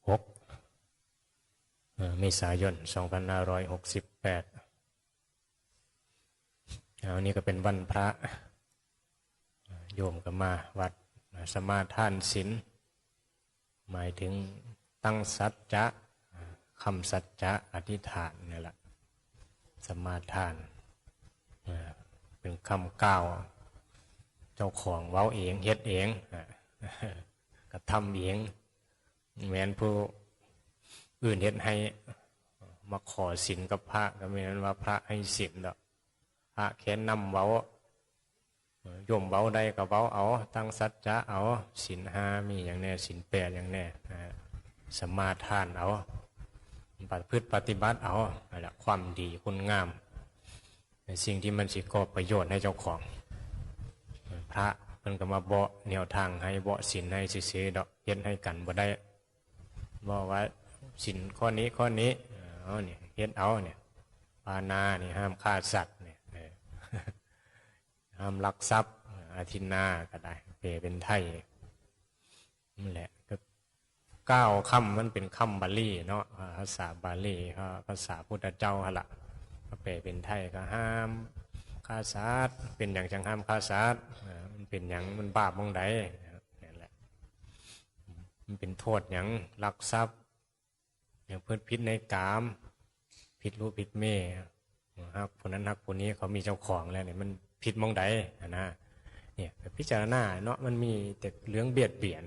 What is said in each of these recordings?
6เมษายน2568อันนี้ก็เป็นวันพระโยมก็มาวัดสมาทานศีลหมายถึงตั้งสัจจะคำสัจจะอธิษฐานนี่แหละสมาทานเป็นคำกล่าวเจ้าของเว้าเองเฮ็ดเองก็ทำเองแม้นผู้อื่นเฮ็ดให้มาขอศีลกับพระก็ไม่นั้นว่าพระให้ศีลดอกพระแค่นำเว้าโยมเว้าได้ก็เว้าเอาตั้งสัจจะเอาศีล5มีอย่างแน่ศีล8อย่างแน่สมาทานเอาประพฤติปฏิบัติเอานั่นแหละความดีคุณงามสิ่งที่มันสิก่อประโยชน์ให้เจ้าของพระเพิ่นก็มาเบาะแนวทางให้เบาะศีลให้ซื่อๆดอกเฮ็ดให้กันบ่ได้บอกว่าศีลข้อนี้เอาเนี่ยเฮ็ดเอาเนี่ยปานานี่ห้ามฆ่าสัตว์เนี่ยห้ามลักทรัพย์อาทินนาก็ได้เปเป็นไทยนั่นแหละก็9คำมันเป็นคำบาลีเนาะภาษาบาลีภาษาพุทธเจ้าหั่นล่ะก็แปลเป็นไทยก็ห้ามฆ่าสัตว์เป็นอย่างจังห้ามฆ่าสัตว์มันเป็นอย่างมันบาปมองใดนั่นแหละมันเป็นโทษอย่างลักทรัพย์อย่างเพิ่นผิดในกามผิดรู้ผิดเม่ฮักผู้นั้นฮักผู้นี้เขามีเจ้าของแล้วเนี่ยมันผิดมองใดนะเนี่ยพิจารณาเนาะมันมีแต่เรื่องเบียดเบียน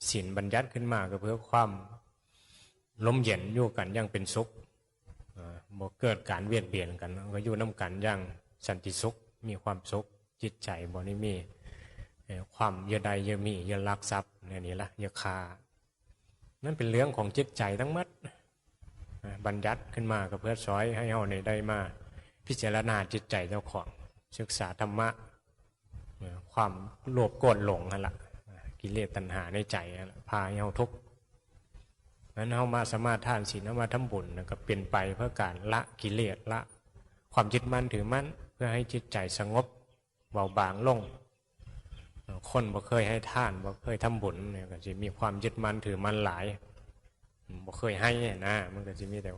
ศีลบัญญัติขึ้นมาก็เพื่อความล้มเย็นอยู่กันอย่างเป็นสุขบ่เกิดการเบียดเบียนกันก็อยู่น้ำกันอย่างสันติสุขมีความสุขจิตใจบ่ได้มีความเยื่อใดเยื่อมีเยื่อลักทรัพย์นี่ละเยื่อคานั่นเป็นเรื่องของจิตใจทั้งหมดบัญญัติขึ้นมาก็เพื่อสอนให้เฮาได้มาพิจารณาจิตใจเจ้าของศึกษาธรรมะความโลภโกรธหลงนั่นแหละกิเลสตัณหาในใจพาให้เฮาทุกข์นั้นเฮามาสมาทานศีลมาทำบุญก็เป็นไปเพื่อการละกิเลสละความยึดมั่นถือมั่นเพื่อให้จิตใจสงบเบาบางลงคนบ่เคยให้ทานบ่เคยทำบุญเนี่ยก็จะมีความยึดมั่นถือมั่นหลายบ่เคยให้นะมันก็จะมีแต่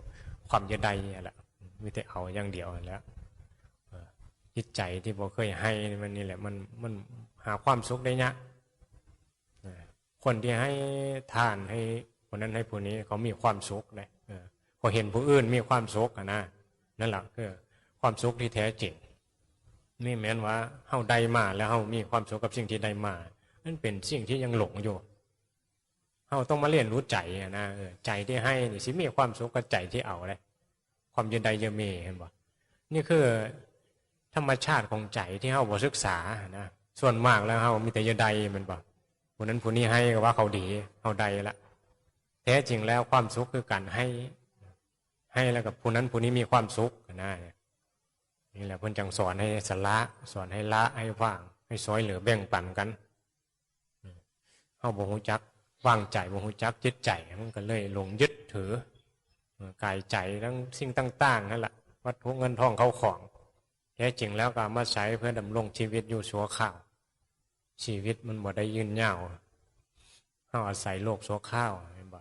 ความยึดใดแหละมีแต่เอาอย่างเดียวแล้วจิตใจที่บ่เคยให้มันนี่แหละมันหาความสุขได้ยากคนที่ให้ทานให้คนนั้นให้ผู้นี้เขามีความสุขเลยพอเห็นผู้อื่นมีความสุขนะนั่นแหละคือความสุขที่แท้จริงนี่แม้นว่าเฮาได้มาแล้วเฮามีความสุขกับสิ่งที่ได้มานั่นเป็นสิ่งที่ยังหลงอยู่เฮาต้องมาเรียนรู้ใจนะใจที่ให้นี่สิมีความสุขกับใจที่เอาเลยความยินดียินดีเห็นบ่นี่คือธรรมชาติของใจที่เฮาบ่ศึกษานะส่วนมากแล้วเฮามีแต่ยินดีมันบ่ผู้นั้นผู้นี้ให้ก็ว่าเขาดีเฮาได้ละแท้จริงแล้วความสุขคือการให้แล้วกับผู้นั้นผู้นี้มีความสุขนะนี่แหละเพิ่นจังสอนให้สละสอนให้ละให้ว่างให้ซอยเหลือแบ่งปันกันเฮาบ่ฮู้จักวางใจบ่ฮู้จักจิตใจมันก็เลยหลงยึดถือกายใจทั้งสิ่งต่างๆนั่นแหละวัตถุเงินทองเข้าของแท้จริงแล้วก็มาใช้เพื่อดำรงชีวิตอยู่ชั่วคราวชีวิตมันบ่ได้ยืนยาวเฮาอาศัยโลกชั่วคราวเห็นบ่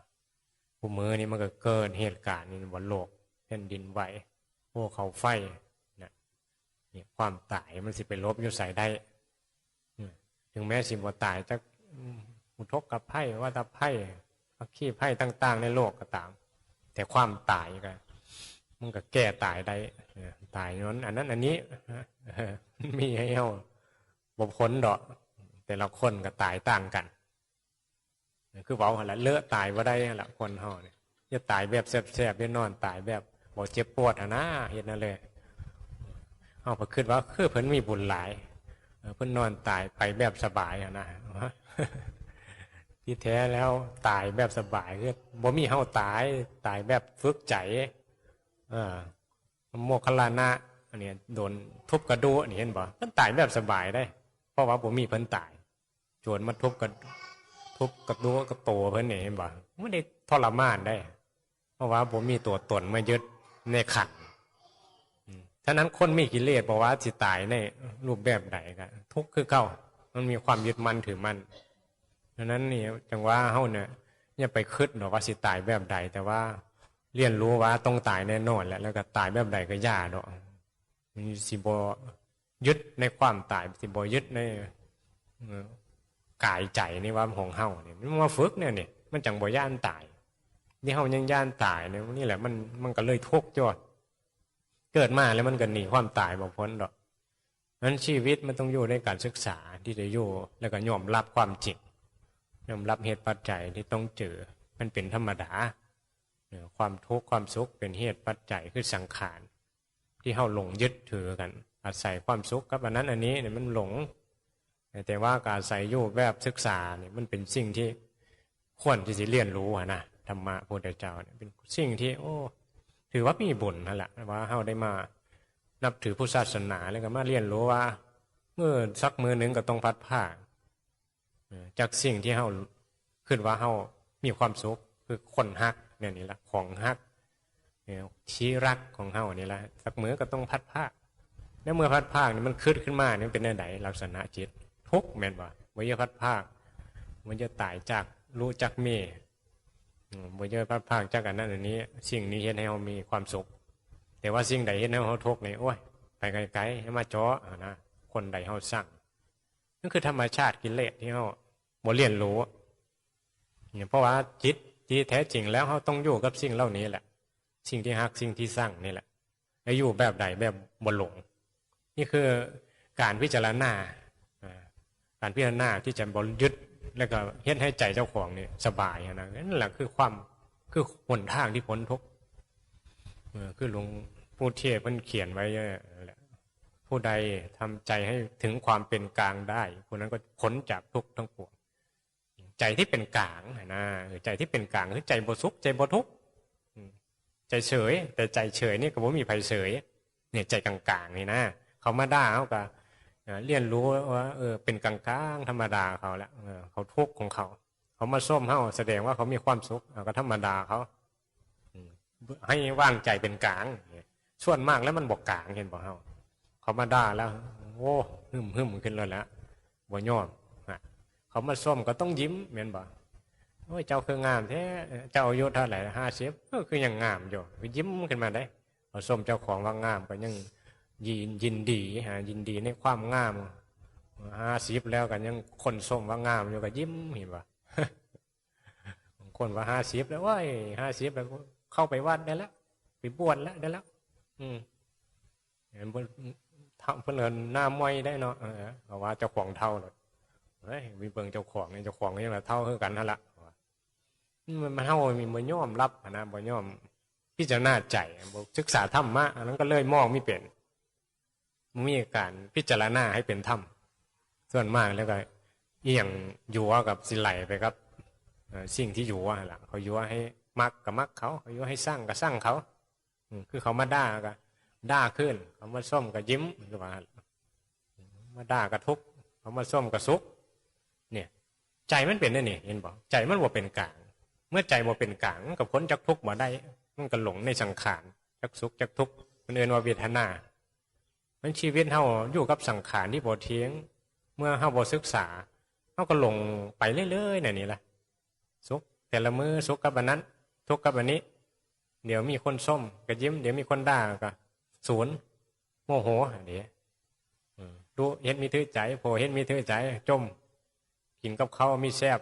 ผู้มือนี่มันก็เกิดเหตุการณ์นี่บ่โลกแผ่นดินไหวภูเขาไฟนี่ความตายมันสิไปลบอยู่ใส่ได้ถึงแม้สิบ่ตายจักอุทกภัยวัฏภัยอัคคีภัยต่างๆในโลกก็ตามแต่ความตายก็มันก็แก้ตายได้ตายนั้นอันนั้นอันนี้มีให้เฮาบ่พ้นดอกแต่ละคนก็ตายต่างกันคือเว้าหั่นล่ะเลอะตายบ่ได้หั่นล่ะคนเฮาเนี่ยจะตายแบบแซ่บๆอย่านอนตายแบบบ่เจ็บปวดหั่นนะเฮ็ดนั่นเลยเฮาก็คิดว่าคือเพิ่นมีบุญหลายเพิ่นนอนตายไปแบบสบายหั่นนะที่แท้แล้วตายแบบสบายคือบ่มีเฮาตายแบบฝึกใจโมคคัลลานะอันนี้โดนทุบกระดูกนี่เห็นบ่มันตายแบบสบายได้เพราะว่าบ่มีเพิ่นตายโจรมาทุบกระดูกกระโตเพิ่นนี่เห็นบ่ไม่ได้ทรมานได้เพราะว่าบ่มีตัวตนมายึดในขันฉะนั้นคนมีกิเลสบ่ว่าสิตายในรูปแบบใดก็ทุกข์คือเก่ามันมีความยึดมั่นถือมั่นฉะนั้นนี่จังว่าเฮาเนี่ย อย่าไปคิดหรอกว่าสิตายแบบใดแต่ว่าเรียนรู้ว่าต้องตายแน่นอนแหละแล้วก็ตายแบบใดก็ย่าดอกสิบ่ยึดในความตายสิบ่ยึดในกายใจนี่ว่าของเฮาเนี่ยมันมาฝึกเนี่ยนี่มันจังบ่ย่านตายนี่เฮายังย่านตายเนี่ยนี่แหละมันก็เลยทุกข์ยอดเกิดมาแล้วมันก็หนีความตายบ่พ้นดอกนั้นชีวิตมันต้องอยู่ในการศึกษาที่จะอยู่แล้วก็ยอมรับความจริงยอมรับเหตุปัจจัยที่ต้องเจอมันเป็นธรรมดาความทุกข์ความสุขเป็นเหตุปัจจัยคือสังขารที่เฮาหลงยึดถือกันอาศัยความสุขกับอันนั้นอันนี้เนี่ยมันหลงแต่ว่าการอาศัยอยู่แบบศึกษาเนี่ยมันเป็นสิ่งที่ควรที่จะเรียนรู้นะธรรมะพระพุทธเจ้าเนี่ยเป็นสิ่งที่โอ้ถือว่ามีบุญนั่นแหละว่าเฮาได้มานับถือพุทธศาสนาแล้วก็มาเรียนรู้ว่าเมื่อสักมือหนึ่งก็ต้องพัดผ้าจากสิ่งที่เฮาคิดว่าเฮามีความสุขคือคนฮักเนี่ยนี่แหละของฮักชี้รักของเฮานี่แหละสักมือก็ต้องพัดผ้าแล้วเมื่อพัดผ้านี่มันขึ้นมาเนี่ยเป็นอะไรลักษณะจิตทุกข์แม่นบ่เมื่อพัดผ้ามันจะตายจากรู้จักเมย์เมื่อพัดผ้าจากอันนั้นอันนี้สิ่งนี้เห็นให้เฮามีความสุขแต่ว่าสิ่งใดเห็นให้เฮาทุกข์เนี่ยโอ้ยไปไกลๆให้มาจ่อนะคนใดเฮาสั่งนั่นคือธรรมชาติกิเลสที่เฮาบ่เรียนรู้เนี่ยเพราะว่าจิตที่แท้จริงแล้วเฮาต้องอยู่กับสิ่งเหล่านี้แหละสิ่งที่ฮักสิ่งที่สั่งนี่แหละแล้วอยู่แบบใดแบบบ่หลงนี่คือการพิจารณาที่จะบริยึดแล้วก็เฮ็ดให้ใจเจ้าของเนี่ยสบายนะนั่นแหละคือหนทางที่พ้นทุกข์คือหลวงปู่เทศเพิ่นเขียนไว้แหละผู้ใดทำใจให้ถึงความเป็นกลางได้ผู้นั้นก็พ้นจากทุกข์ทั้งปวงใจที่เป็นกลางนะใจที่เป็นกลางคือใจบ่สุขใจบ่ทุกข์ใจเฉยแต่ใจเฉยนี่ก็บ่มีภัยเฉยเนี่ยใจกลางๆนี่นะเขามาด่าเขาก็เรียนรู้ว่าเป็นกลางๆธรรมดาเขาแล้วเขาทุกข์ของเขามาส้มเขาแสดงว่าเขามีความสุขก็ธรรมดาเขาให้ว่างใจเป็นกลางส่วนมากแล้วมันบอกกลางเห็นบอกเขามาด่าแล้วโอ้หึมขึ้นเลยแล้วบ่ยอมเขามาส้มก็ต้องยิ้มเหมือนบอกโอ้ยเจ้าคืองามแท้เจ้าอายุเท่าไหร่50คือยังงามอยู่ยิ้มขึ้นมาได้เขาส้มเจ้าของว่างามก็ยังยินดีในความงาม50แล้วกันยังคนส้มว่างามอยู่ก็ยิ้มเห็นปะคนว่า50แล้วว่า50แล้วเข้าไปวัดได้แล้วไปบวชแล้วได้แล้วเห็นเพิ่นเอิ้นหน้ามวยได้เนาะเพราะว่าเจ้าของเท่าเลยเฮ้ยมีเบิ่งเจ้าของนี่เจ้าของนี่แหละเท่าคือกันนั่นละมันเท่ามีบ่ยอมรับนะบ่ยอมพิจารณาใจบ่ศึกษาธรรมะอันนั้นก็เลยมองไม่เป็นมีการพิจารณาให้เป็นธรรมส่วนมากแล้วก็เอียงอยู่กับสิไหลไปครับสิ่งที่อยู่ว่าล่ะเขาอยู่ให้มักกับมักเขาอยู่ให้สร้างกับสร้างเขาคือเขามาด่าก็ด่าขึ้นเขามาส้มก็ยิ้มคือว่ามาด่าก็ทุกข์เขามาส้มก็สุขเนี่ยใจมันเป็นนี่เห็นบอกใจมันบ่เป็นกลางเมื่อใจบ่เป็นกลางกับพ้นจากทุกข์บ่ได้มันก็หลงในสังขารจากสุขจากทุกข์มันเอิ้นว่าเวทนามันชีวิตเฮาอยู่กับสังขารที่บ่เที่ยงเมื่อเฮาบ่ศึกษาเฮาก็หลงไปเรื่อยๆนี่ล่ะสุขแต่ละมื้อสุขกับอันนั้นทุกข์กับอันนี้เดี๋ยวมีคนส้มก็ยิ้มเดี๋ยวมีคนด่าก็ศูนย์โมโหเดี๋ยวดูเฮ็ดมีถือใจโผเฮ็ดมีถือใจจมกินกับเขามีแซ่บ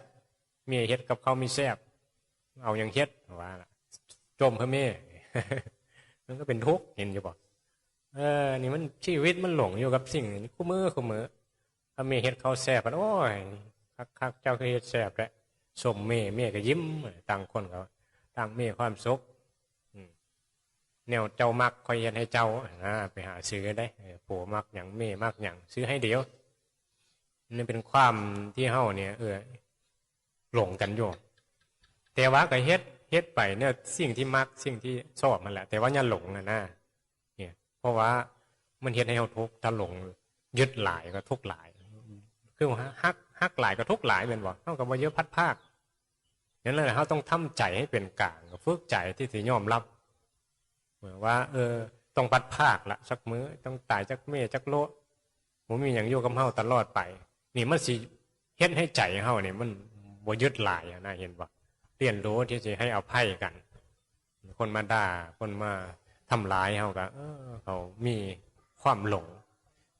มีเฮ็ดกับเขามีแซ่บเอาอย่างเฮ็ดว่าจมเพื่อเม่มันก็เป็นทุกข์เห็นอยู่บ่นี่มันชีวิตมันหลงอยู่กับสิ่งนี้คู่มือถ้าเม่เฮ็ดเขาแซ่บโอ้ยคักเจ้าคือเฮ็ดแซ่บแหละสมเม่ก็ยิ้มต่างคนเขาต่างเม่ความสุขแนวเจ้ามักคอยเฮ็ดให้เจ้าไปหาซื้อได้โผมักอย่างเม่มักอย่างซื้อให้เดียวนี่เป็นความที่เฮาเนี่ยหลงกันอยู่แต่ว่าก็เฮ็ดไปเนี่ยสิ่งที่มักสิ่งที่ชอบมันแหละแต่ว่าอย่าหลงนะเนี่ยเพราะว่ามันเฮ็ดให้เฮาทุกข์ถ้าหลงยึดหลายก็ทุกข์หลายคือฮักหลายก็ทุกข์หลายเป็นบ่เฮาก็บ่เยอะพัดภาคนั่นแหละเฮาต้องทำใจให้เป็นกลางฝึกใจที่สิยอมรับว่าต้องพัดภาคละสักมื้อต้องตายจักเม่จักโลบ่มีหยังอยู่กับเฮาตลอดไปนี่มันสิเฮ็ดให้ใจเฮาเนี่ยมันบ่ยึดหลายนะเห็นบ่ เรียนรู้ที่จะให้อภัยกัน คนมาด่าคนมาทำร้ายเขาก็เขามีความหลง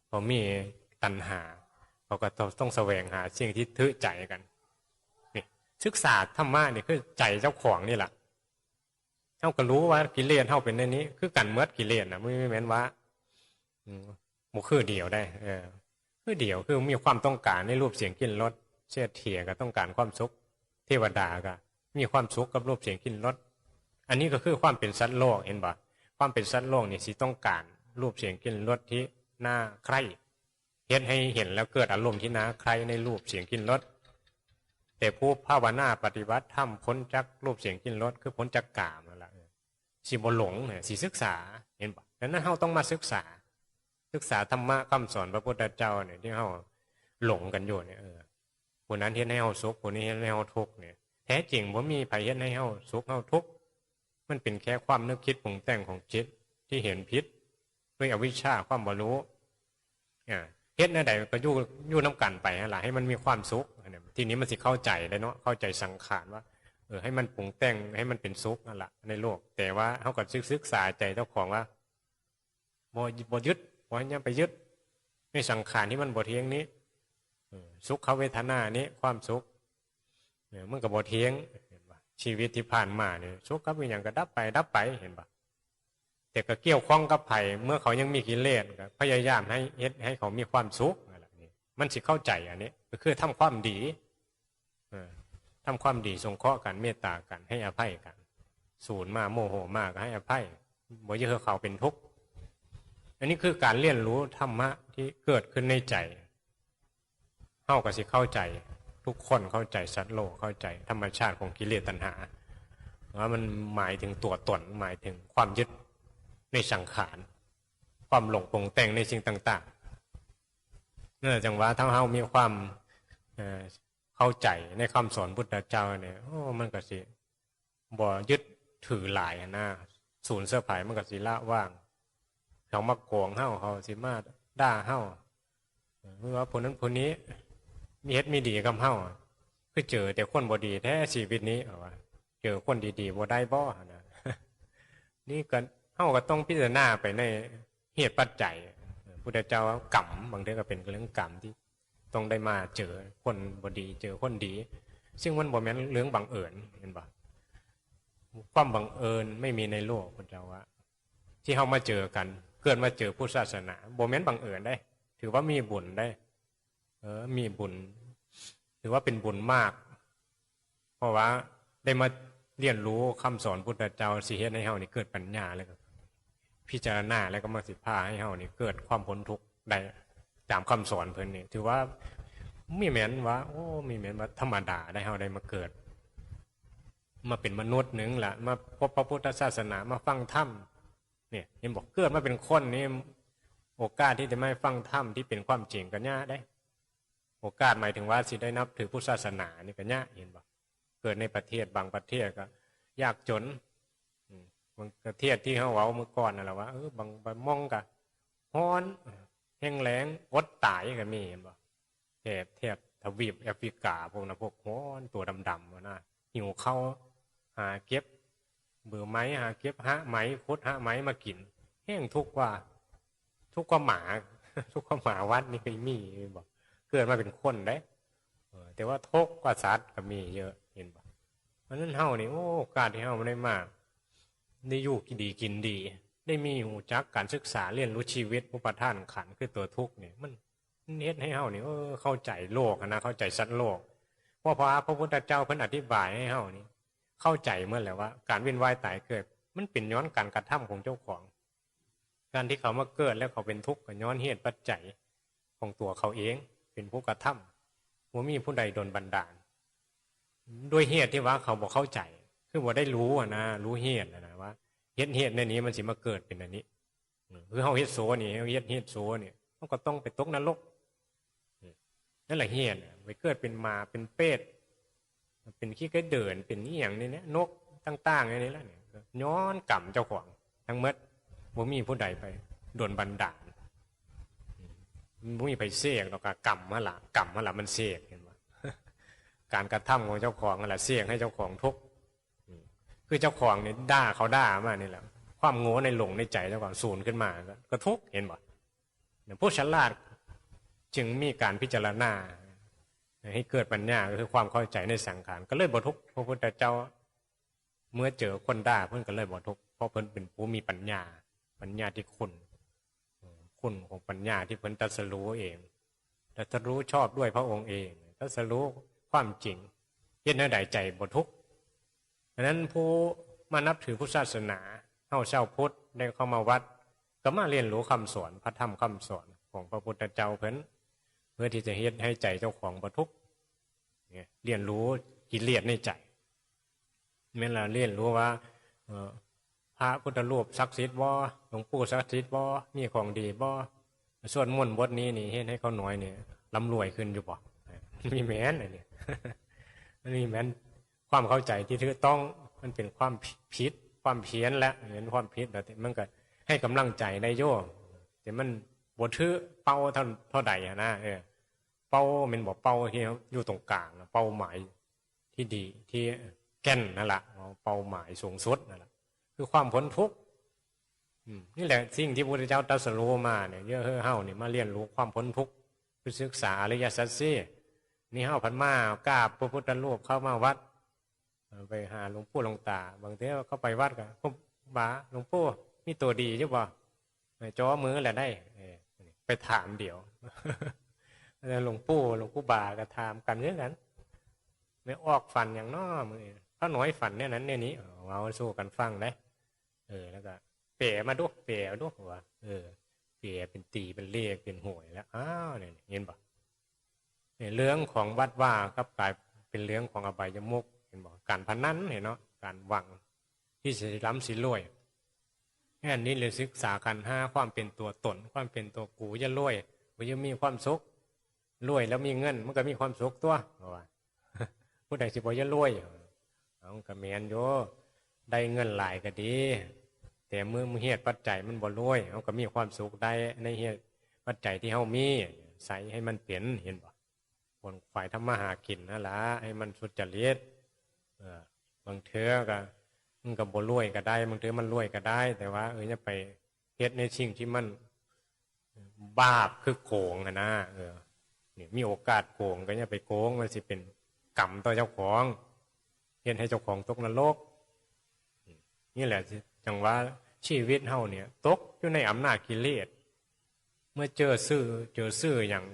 เขามีตัณหาเขาก็ต้องแสวงหาสิ่งที่ทึใจกันนี่ศึกษาธรรมะนี่คือใจเจ้าของนี่แหละเขาก็รู้ว่ากิเลสเขาเป็นในนี้คือกันเมื่อกิเลสนะไม่แม้นว่าหมู่คือเดียวได้คือเดียวคือมีความต้องการในรูปเสียงกลิ่นรสเสียเถียก็ต้องการความสุขเทวดาก็มีความสุขกับรูปเสียงกลิ่นรสอันนี้ก็คือความเป็นสัตว์โลกเห็นบ่ความเป็นสัตว์โลกนี่สิต้องการรูปเสียงกลิ่นรสที่น่าใคร่เห็นให้เห็นแล้วเกิดอารมณ์ที่น่าใคร่ในรูปเสียงกลิ่นรสแต่ผู้ภาวนาปฏิบัติธรรมพ้นจากรูปเสียงกลิ่นรสคือพ้นจากกามนั่นแหละสิบ่หลงสิศึกษาเห็นบ่ดังนั้นเราต้องมาศึกษาธรรมะคำสอนพระพุทธเจ้าเนี่ยที่เราหลงกันอยู่เนี่ยผู้นั้นเห็นให้เราสุขผู้นี้เห็นให้เราทุกข์เนี่ยแท้จริงว่ามีไผเห็นให้เราสุขเราทุกข์มันเป็นแค่ความนึกคิดปรุงแต่งของจิตที่เห็นผิดด้วยอวิชชาความบ่รู้เฮ็ดในใดก็อยู่น้ำกันไปฮะล่ะให้มันมีความสุขทีนี้มันสิเข้าใจได้เนาะเข้าใจสังขารว่าให้มันปรุงแต่งให้มันเป็นสุขนั่นแหละในโลกแต่ว่าเขาก็ศึกษาใจเจ้าของว่าบ่ยึดบ่ให้ไปยึดในสังขารที่มันบ่เที่ยงนี้สุขเวทนานี้ความสุขมันก็บ่เที่ยงชีวิตที่ผ่านมาเนี่ยสุขกับวิญญาณก็ดับไปเห็นปะแต่ก็เกี่ยวข้องกับไผ่เมื่อเขายังมีกิเลสก็พยายามให้เขามีความสุขอะไรนี่มันสิเข้าใจอันนี้ก็คือทำความดีทำความดีสงเคราะห์กันเมตตากันให้อภัยกันสูญมาโมโหมากก็ให้อภัยบ่ยึดเขาเป็นทุกข์อันนี้คือการเรียนรู้ธรรมะที่เกิดขึ้นในใจเฮาก็สิเข้าใจทุกคนเข้าใจสัตว์โลกเข้าใจธรรมชาติของกิเลสตัณหาว่ามันหมายถึงตัวตนหมายถึงความยึดในสังขารความหลงปรุงแต่งในสิ่งต่างๆนั่นแหละจังว่าถ้าเรามีความเข้าใจในคำสอนพุทธเจ้าเนี่ยมันก็สิบ่ยึดถือหลายนะศูนย์เสื้อผ้ามันก็สิละว่างเขามาโกงเฮาเขาสิมาด่าเฮาเมื่อว่าผู้นั้นผู้นี้มีเฮ็ดมีดีกับเฮาคือเจอแต่คนบ่ดีแท้ชีวิตนี้ว่าเจอคนดีๆบ่ได้บ่นะนี่ก็เฮาก็ต้องพิจารณาไปในเหตุปัจจัยพุทธเจ้ากรรมบางทีก็เป็นเรื่องกรรมที่ต้องได้มาเจอคนบ่ดีเจอคนดีซึ่งมันบ่แม่นเรื่องบังเอิญเห็นบ่ความบังเอิญไม่มีในโลกพุทธเจ้าว่าที่เฮามาเจอกันเกิดมาเจอพุทธศาสนาบ่แม่นบังเอิญได้ถือว่ามีบุญได้มีบุญถือว่าเป็นบุญมากเพราะว่าได้มาเรียนรู้คำสอนพุทธเจ้าสิเฮ็ดให้เฮานี่เกิดปัญญาแล้วก็พิจารณาแล้วก็มาสิพาให้เฮานี่เกิดความพ้นทุกข์ได้ตามคำสอนเพิ่นนี่ถือว่ามีแม่นว่ามีแม่นว่าธรรมดาได้เฮาได้มาเกิดมาเป็นมนุษย์หนึ่งล่ะมาพบพระพุทธศาสนามาฟังธรรมเนี่ยเห็นบอกเกิดมาเป็นคนนี่โอกาสที่จะไม่ฟังธรรมที่เป็นความจริงก็ยากได้โอกาสหมายถึงว่าสิได้นับถือพุทธศาสนานี่ก็ยากเห็นบ่เกิดในประเทศบางประเทศก็ยากจนบางประเทศที่เขาเว้าเมื่อก่อนนั่นแหละว่าบางมองก็ร้อนแห้งแล้งอดตายก็มีเห็นบ่แถบทวีปแอฟริกาพวกนั้นพวกร้อนตัวดำๆนะหิวข้าวหาเก็บเบื่อไม้หาเก็บหาไม้ขุดหาไม้มากินแห้งทุกข์กว่าหมาทุกข์กว่าหมาวัดนี่ก็มีบอกเกิดมาเป็นคนได้แต่ว่าทุกข์กว่าสัตว์ก็มีเยอะเห็นบ่เพราะนั้นเฮานี่โอกาสที่เฮาได้มากได้อยู่ดีกินดีได้มีหูจักการศึกษาเรียนรู้ชีวิตอุปทานขันธ์คือตัวทุกข์นี่มันเฮ็ดให้เฮานี่เข้าใจโลกนะเข้าใจสัตว์โลกเพราะพระพุทธเจ้าเพิ่นอธิบายให้เฮานี่เข้าใจเมื่อแล้วว่าการเวียนว่ายตายเกิดมันเป็นย้อนการกระทำของเจ้าของการที่เขามาเกิดแล้วเขาเป็นทุกข์ก็ย้อนเหตุปัจจัยของตัวเขาเองเป็นผู้กระทำว่ามีผู้ใดโดนบันดาลด้วยเหตุที่ว่าเขาบอกเข้าใจคือว่าได้รู้นะรู้เหตุนะว่าเหตุในนี้มันสิมาเกิดเป็นอันนี้คือเขาเฮ็ดโซนี่เฮ็ดโซนี่มันก็ต้องไปตกนรกนั่นแหละเหตุไปเกิดเป็นมาเป็นเป็ดเป็นขี้ไก่เดินเป็นนี่อย่างนี้เนี่ยนกต่างๆอย่างนี้แล้วเนี่ยย้อนกรรมเจ้าของทั้งหมดว่ามีผู้ใดไปโดนบันดาลมุ้ยไปเสกแล้วก็กรรมมาละมันเสกเห็นไหมการกระทำของเจ้าของนั่นแหละเสกให้เจ้าของทุกข์ คือเจ้าของเนี่ยด่าเขาด่ามานี่แหละความโง่ในหลงในใจเจ้าของสูญขึ้นมาก็ทุกข์เห็นบ่ผู้ฉลาดจึงมีการพิจารณาให้เกิดปัญญาคือความเข้าใจในสังขารก็เลยบ่ทุกข์พระพุทธเจ้าเมื่อเจอคนด่าเพิ่นก็เลยบ่ทุกข์เพราะเพิ่นเป็นผู้มีปัญญาที่คุณของปัญญาที่เพิ่นตรัสรู้เองตรัสรู้ชอบด้วยพระองค์เองตรัสรู้ความจริงเย็นใดใจบ่ทุกข์ดังนั้นผู้มานับถือพุทธศาสนาเข้าเช่าพุทธได้เข้ามาวัดก็มาเรียนรู้คำสอนพระธรรมคำสอนของพระพุทธเจ้าเพิ่นเพื่อที่จะเฮ็ดให้ใจเจ้าของบ่ทุกข์เรียนรู้กิเลสในใจแม้เราเรียนรู้ว่าพระพุทธรูปศักดิ์สิทธิ์บ่หลวงปู่ศักดิ์สิทธิ์บ่มีของดีบ่ส่วนมนต์บทนี้นี่เฮ็ดให้เขาน้อยเนี่ยร่ำรวยขึ้นอยู่บ่มีแม้นอันนี้นี่แม้นความเข้าใจที่ถูกต้องมันเป็นความผิดความเพี้ยนและเห็นความผิดแล้วมันก็ให้กำลังใจได้โยแต่มันบ่ถือเป้าเท่าใดนะเป้ามันบ่เป้าที่อยู่ตรงกลางเป้าหมายที่ดีที่แก่นนั่นแหละเป้าหมายสูงสุดนั่นแหละคือความพ้นทุกข์นี่แหละสิ่งที่พระพุทธเจ้าตรัสรู้มาเนี่ยเยอะเฮานี่มาเรียนรู้ความพ้นทุกข์คือศึกษาอริยสัจสี่นี่เฮาพันมากราบพระพุทธรูปเข้ามาวัดไปหาหลวงปู่หลวงตาบางทีเขาไปวัดกันพบบาหลวงปู่มีตัวดีใช่ป่ะจ่อมือแหละได้ไปถามเดี๋ยวหลวงปู่บาก็ถามกันเรื่องนั้นไม่ออกฝันอย่างน้อมือถ้าหน่อยฝันเนี่ยนั้นเนี่ยนี้เอาสู้กันฟังได้แล้วก็เป๋มาดูเป๋ดูว่าเป๋เป็นตีเป็นเลขเป็นหวยแล้วอ้าวเนี่ยเห็นป่ะเรื่องของวัดว่ากับกลายเป็นเรื่องของอบายมุขเห็นบอกการพนันเห็นเนาะการหวังที่จะล้ำสิรวยแค่นี้เลยศึกษากันห้าความเป็นตัวตนความเป็นตัวกูจะรวยกูจะมีความสุขรวยแล้วมีเงินมันก็มีความสุขตัวว่าผู้ใดสิบ่จะรวยเอากระเมียนโยได้เงินหลายก็ดีแต่เมื่อเหตุปัจจัยมันบ่รวยเอาก็มีความสุขได้ในเหตุปัจจัยที่เฮามีใส่ให้มันเปลี่ยนเห็นบ่คนฝ่ายทำมาหากินนั่นล่ะให้มันสุจริตบางเทื่อก็มันก็บ่รวยก็ได้บางเทื่อมันรวยก็ได้แต่ว่าจะไปเฮ็ดในสิ่งที่มันบาปคือโกงนะนี่มีโอกาสโกงก็อย่าไปโกงมันสิเป็นกรรมต่อเจ้าของเฮ็ดให้เจ้าของตกนรกนี่แหละจังว่าชีวิตเฮาเนี่ยตกอยู่ในอำนาจกิเลสเมื่อเจอซื่ออย่าง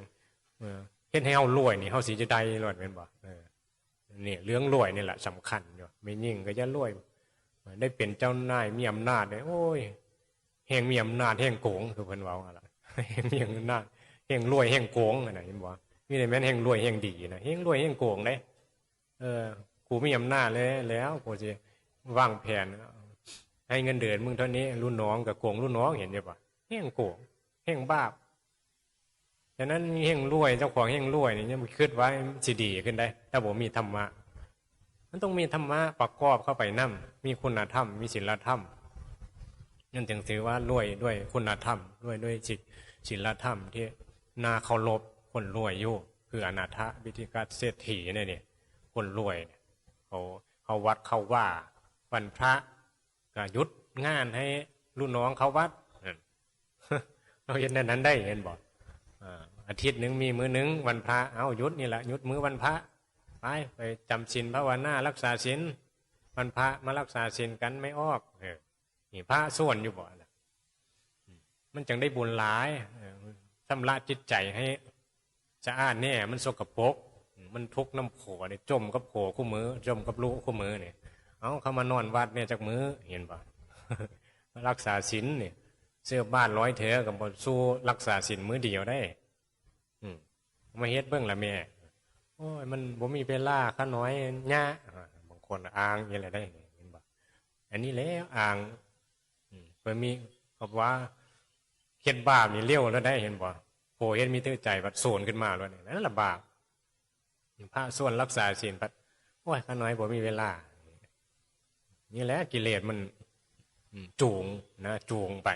เฮ็ดให้เฮารวยนี่เฮาสิจะได้รอดแม่นบ่นี่เรื่องรวยนี่แหละสำคัญอยู่ไม่ยิ่งก็จะรวยได้เป็นเจ้านายมีอำนาจเนี่ยโอ้ยแห่งมีอำนาจแห่งโกงคือเพิ่นเว้าอะไรมีอำนาจแห่งรวยแห่งโกงน่ะเห็นบ่มีแต่แม่นแห่งรวยแห่งดีนะแห่งรวยแห่งโกงเด้กูมีอำนาจแล้วกูสิวางแผนให้เงินเดือนมึงเท่านี้รุ่นน้องกับโกงรุ่นน้องเห็นอยู่ป่ะแห่งโกงแห่งบาปฉะนั้นแห่งรวยเจ้าของแห่งรวยนี่มันคิดไว้สิดีขึ้นได้ถ้าบ่มีธรรมะมันต้องมีธรรมะประกอบเข้าไปนำมีคุณธรรมมีศีลธรรมนั่นจึงถือว่ารวยด้วยคุณธรรมด้วยศีลธรรมที่น่าเคารพคนรวยอยู่คืออนาถบิณฑิกะเศรษฐีเนี่ยคนรวยเขาวัดเขาว่าวันพระก็หยุดงานให้รุ่นน้องเขาวัดเราเห็นนั้นได้เห็นบ่อาทิตย์หนึ่งมีมื้อหนึ่งวันพระเอาหยุดนี่แหละหยุดมื้อวันพระไปจำศีลภาวนารักษาศีลวันพระมารักษาศีลกันไม่ออกนี่พระส่วนอยู่บ่มันจึงได้บุญหลายชำระจิตใจให้สะอาดแน่มันสกปรกมันทุกข์น้ำโขเนี่ยจมกับโขคู่มือจมกับลูกคู่มือเนี่ยเอาเขามานอนวัดเนี่ยจากมือเห็นป่ะรักษาศีลเนี่ยเสื้อบ้านร้อยเถอะกับบสู้รักษาศีลมือเดียวได้มาเฮ็ดเบื้องละแม่โอ้ยมันบ่มีเวลาข้าน้อยญ่ะบางคนอ้างอย่างไรได้เห็นป่ะอันนี้แล้วอ้างเพิ่นมีบอกว่าเฮ็ดบาปนี่เลี้ยวแล้วได้เห็นป่ะโหเฮ็ดมีตื้อใจบัดโซนขึ้นมาแล้วนั่นละบาปพระส่วนรักษาศีลพัดโอ้ยข้าน้อยบ่มีเวลานี่แหละกิเลสมันจูงนะจูงไป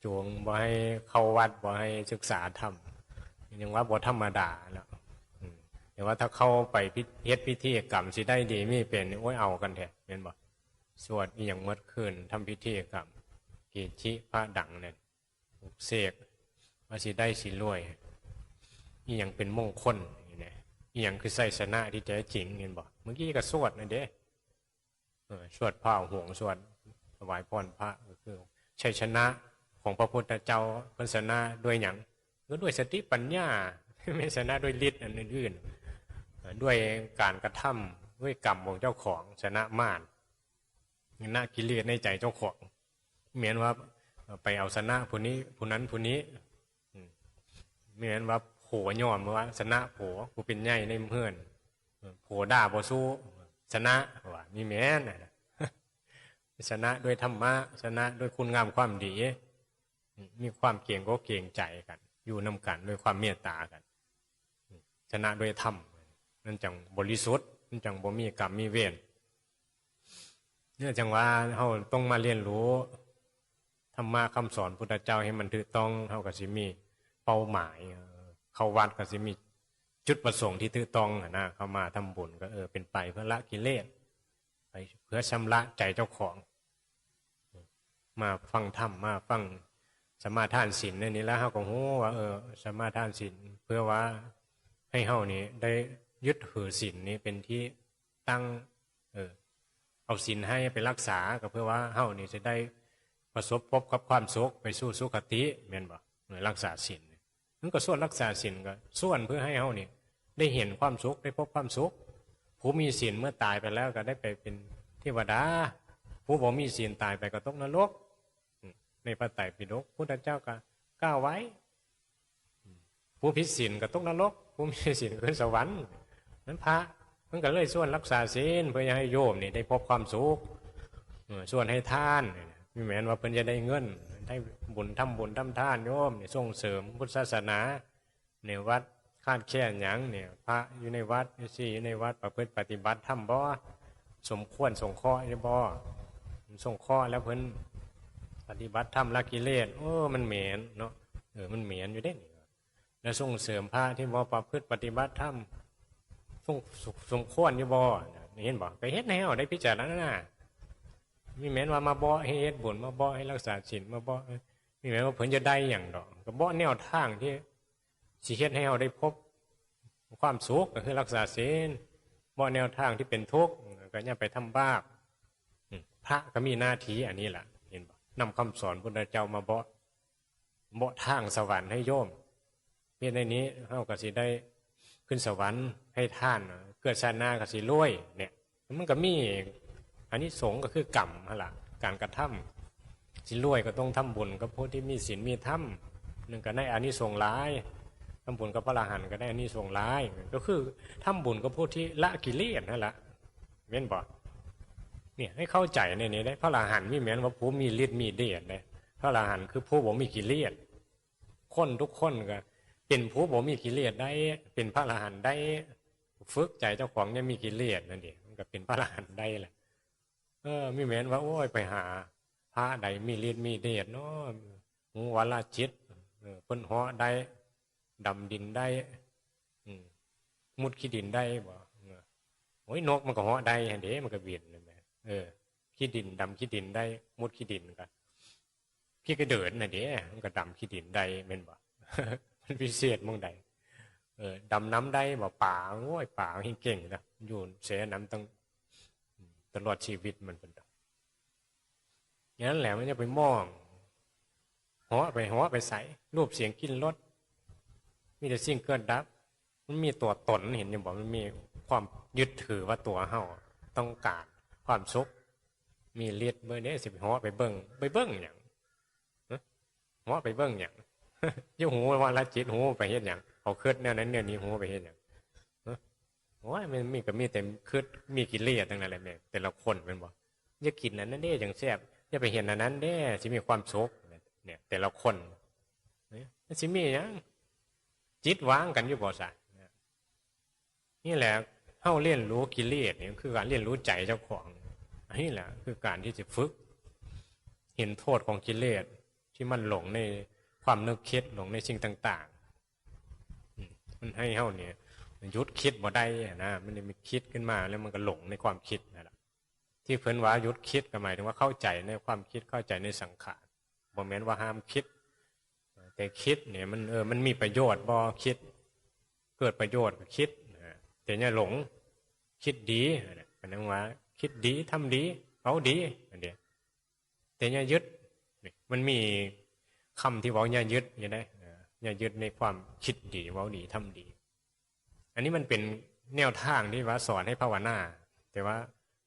จูงบ่ให้เข้าวัดบ่ให้ศึกษาธรรมยังว่าบ่ธรรมดาแล้ว แต่ว่าถ้าเข้าไปเฮ็ดพิธีกรรมสิได้ดีมีเป็นโอ้ยเอากันแท้เห็นบ่สวดอีหยังเมื่อคืนทำพิธีกรรมเกจิพระดังเนี่ยเสกว่าสิได้สิรวยอีหยังเป็นมงคลนี่อีหยังคือไสสนะที่แท้จริงเห็นบ่เมื่อกี้ก็สวดนั่นเด้สวดผ้าห่วงสวดถวายพรพระก็คือชัยชนะของพระพุทธเจ้าเพิ่นชนะด้วยหยังก็ด้วยสติปัญญาไม่ชนะด้วยฤทธิ์อันอื่นด้วยการกระทำด้วยกรรมของเจ้าของชนะมารชนะกิเลสในใจเจ้าของเหมือนว่าไปเอาชนะผู้นี้ผู้นั้นผู้นี้เหมือนว่าโผย่อมว่าชนะโผผู้เป็นใหญ่ในเพื่อนโผด่าบ่สู้ชนะว่ามีแม้นชนะด้วยธรรมะชนะด้วยคุณงามความดีมีความเก่งก็เก่งใจกันอยู่นำกันด้วยความเมตตากันชนะด้วยธรรมนั่นจังบริสุทธิ์นั่นจังบ่มีกรรมมีเวรเนี่ยจังว่าเฮาต้องมาเรียนรู้ธรรมะคำสอนพุทธเจ้าให้มันถูกต้องเฮาก็สิมีเป้าหมายเข้าวัดก็สิมีจุดประสงค์ที่ถูกต้องนะเข้ามาทำบุญก็เป็นไปเพื่อละกิเลสไปเพื่อชำระใจเจ้าของมาฟังธรรมมาฟังสมาทานศีลนี่แล้วเฮาก็ฮู้ว่าสมาทานศีลเพื่อว่าให้เฮานี่ได้ยึดถือศีลนี้เป็นที่ตั้งเอาศีลให้ไปรักษาก็เพื่อว่าเฮานี่จะได้ประสบพบกับความสุขไปสู่สุคติแม่นบ่รักษาศีลมันก็ส่วนรักษาศีลก็ส่วนเพื่อให้เฮานี่ได้เห็นความสุขได้พบความสุขผู้มีศีลเมื่อตายไปแล้วก็ได้ไปเป็นเทวดาผู้บ่มีศีลตายไปก็ตกนรกในพระไตรปิฎกพุทธเจ้าก็กล่าวไว้ผู้ผิดศีลก็ตกนรกผู้มีศีลขึ้นสวรรค์นั้นพระมันก็เลยส่วนรักษาศีลเพื่อให้โยมนี่ได้พบความสุขส่วนให้ทานมีแม้นว่าเพิ่นจะได้เงินได้บุญทำทานโยมนี่ส่งเสริมพุทธศาสนาในวัดคาดแค่หยังเนี่ยพระอยู่ในวัดอยู่ในวัดประพฤติปฏิบัติธรรมบ่สมควรสงเคราะห์บ่สงเคราะห์แล้วเพิ่นปฏิบัติธรรมละกิเลสมันเหม็นเนาะมันเหม็นอยู่เด้แล้วส่งเสริมพระที่บ่ประพฤติปฏิบัติธรรมสมควรอยู่บ่เห็นบ่ไปเฮ็ดแนวได้พิจารณามีแม้นว่ามาบ่ให้เฮ็ดบุญมาบ่ให้รักษาศีลมาบ่มีแม้นว่าเพิ่นจะได้หยังดอกก็บ่แนวทางที่สิเฮ็ดให้เฮาได้พบความสุขก็คือรักษาศีลบ่แนวทางที่เป็นทุกข์ก็อย่าไปทำบาปพระก็มีหน้าที่อันนี้ล่ะเห็นบ่นำคำสอนพุทธเจ้ามาบ่ทางสวรรค์ให้โยมเพียงในนี้เฮาก็สิได้ขึ้นสวรรค์ให้ทานเกิดชาติหน้าก็สิรวยเนี่ยมันก็มีอานิสงส์ก็คือกรรมหั่นล่ะการกระทำสิรวยก็ต้องทำบุญกับผู้ที่มีศีลมีธรรมนึงก็ได้อานิสงส์หลายทำบุญกับพระอรหันต์ก็ได้อานิสงส์หลายก็คือทำบุญกับผู้ที่ละกิเลสนั่นล่ะแม่นบ่เนี่ยให้เข้าใจในนี้ได้พระอรหันต์มีแม้นว่าผู้มีฤทธิ์มีเดชเลยพระอรหันต์คือผู้บ่มีกิเลสคนทุกคนก็เป็นผู้บ่มีกิเลสได้เป็นพระอรหันต์ได้ฝึกใจเจ้าของเนี่ยมีกิเลสนั่นเองมันก็เป็นพระอรหันต์ได้แหละมีแม้นว่าโอ้ยไปหาพระใดมีฤทธิ์มีเดชเนาะหูวลาจิตเพิ่นเหาะได้ดำดินได้มุดขี้ดินได้บ่โอ้ยนกมันก็เหาะได้เด้มันก็บินนั่นแหละขี้ดินดำขี้ดินได้มุดขี้ดินก็พี่ก็เดินน่ะเด้มันก็ดำขี้ดินได้แม่นบ่มันพิเศษมองใดดำน้ำได้บ่ป่าโอ้ยป่ามันเก่งนะอยู่เสียน้ำตลอดชีวิตมันเป็นอย่างนั้นแหละมันจะไปมองหัวไปใส่รูปเสียงกินรสมีแต่สิ่งเกิดดับมันมีตัวตนเห็นอย่างบอกมันมีความยึดถือว่าตัวเฮาต้องการความสุขมีเลียดเบอร์นี้สิบหัวไปเบิ้งอย่างหัวไปเบิ้งอย่างยิ่งหูว่าละจิตหูไปเห็นอย่างเอาคืดแนวนั้นเนี่ยนี้หูไปเห็นอย่างโอ้ยมันมีก็มีแต่คืดมีกิเลสทั้งนั้นแหละแม่แต่ละคนเป็นบ่อย่ากินนั้นเด้อย่างแซ่บอย่าไปเห็นนั้นเด้สิมีความสุขเนี่ยแต่ละคนเนี่ยสิมีอย่างจิตวางกันอยู่บ่ซะนี่แหละเฮาเรียนรู้กิเลสเนี่ยคือการเรียนรู้ใจเจ้าของนี่แหละคือการที่จะฝึกเห็นโทษของกิเลสที่มันหลงในความนึกคิดหลงในสิ่งต่างๆมันให้เฮาเนี่ย หยุดคิดบ่ได้นะมันมีคิดขึ้นมาแล้วมันก็หลงในความคิดนั่นแหละที่เพิ่นว่าหยุดคิดก็หมายถึงว่าเข้าใจในความคิดเข้าใจในสังขารบ่แม่นว่าห้ามคิดแต่คิดเนี่ยมันมีประโยชน์บ่คิดเกิดประโยชน์ก็คิดแต่เนี่ยหลงคิดดีอันนั้นว่าคิดดีทำดีเอาดีอันเดียวแต่เนี่ยยึดมันมีคำที่ว่าเนี่ยยึดอย่างไรเนี่ยยึดในความคิดดีเว้าดีทำดีอันนี้มันเป็นแนวทางที่ว่าสอนให้ภาวนาแต่ว่า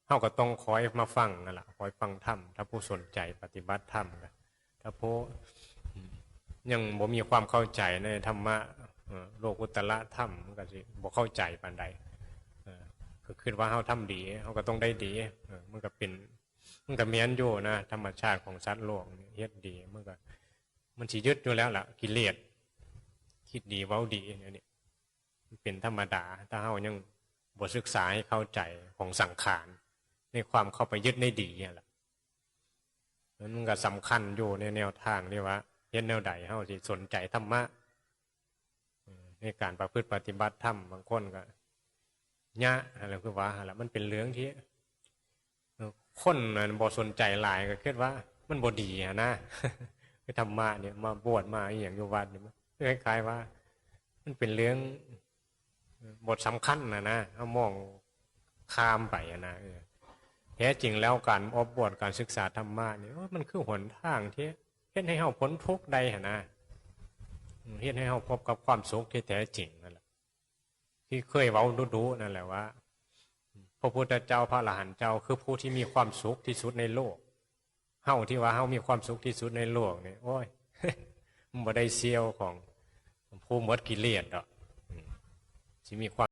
เฮาก็ต้องคอยมาฟังนั่นแหละคอยฟังธรรมถ้าผู้สนใจปฏิบัติธรรมถ้าผู้ยังบ่มีความเข้าใจในธรรมะโลกุตละธรรมมันก็สิบ่เข้าใจปานใดก็คิดว่าเฮาทำดีเฮาก็ต้องได้ดีมันก็เป็นมันก็แม่นอยู่นะธรรมชาติของสัตว์โลกเฮ็ดดีมันสิยึดอยู่แล้วล่ะกิเลสคิดดีเว้าดีเนี่ยมันเป็นธรรมดาถ้าเฮายังบ่ศึกษาให้เข้าใจของสังขารในความเข้าไปยึดในดีเนี่ยแหละมันก็สำคัญอยู่ในแนวทางที่ว่าเฮ็ดแนวใดเฮาสิสนใจธรรมะในการประพฤติปฏิบัติธรรมบางคนก็ยะอะไรคือว่าแล้วมันเป็นเรื่องที่คนบ่สนใจหลายก็คิดว่ามันบ่ดีนะคือธรรมะเนี่ยมาบวชมาอีหยังอยู่วัดนี่มันคล้ายๆว่ามันเป็นเรื่องบทสำคัญนะเอามองข้ามไปนะแท้จริงแล้วการอบบวชการศึกษาธรรมะเนี่ยมันคือหนทางที่เฮ็ดให้เฮาพ้นทุกข์ใดนะเฮ็ดให้เฮาพบกับความสุขที่แท้จริงนั่นแหละที่เคยเว้าดูๆนั่นแหละว่าพระพุทธเจ้าพระอรหันต์เจ้าคือผู้ที่มีความสุขที่สุดในโลกเฮาที่ว่าเฮามีความสุขที่สุดในโลกนี่โอ้ย มันบ่ได้เสี้ยวของผู้หมดกิเลสดอกสิมีความ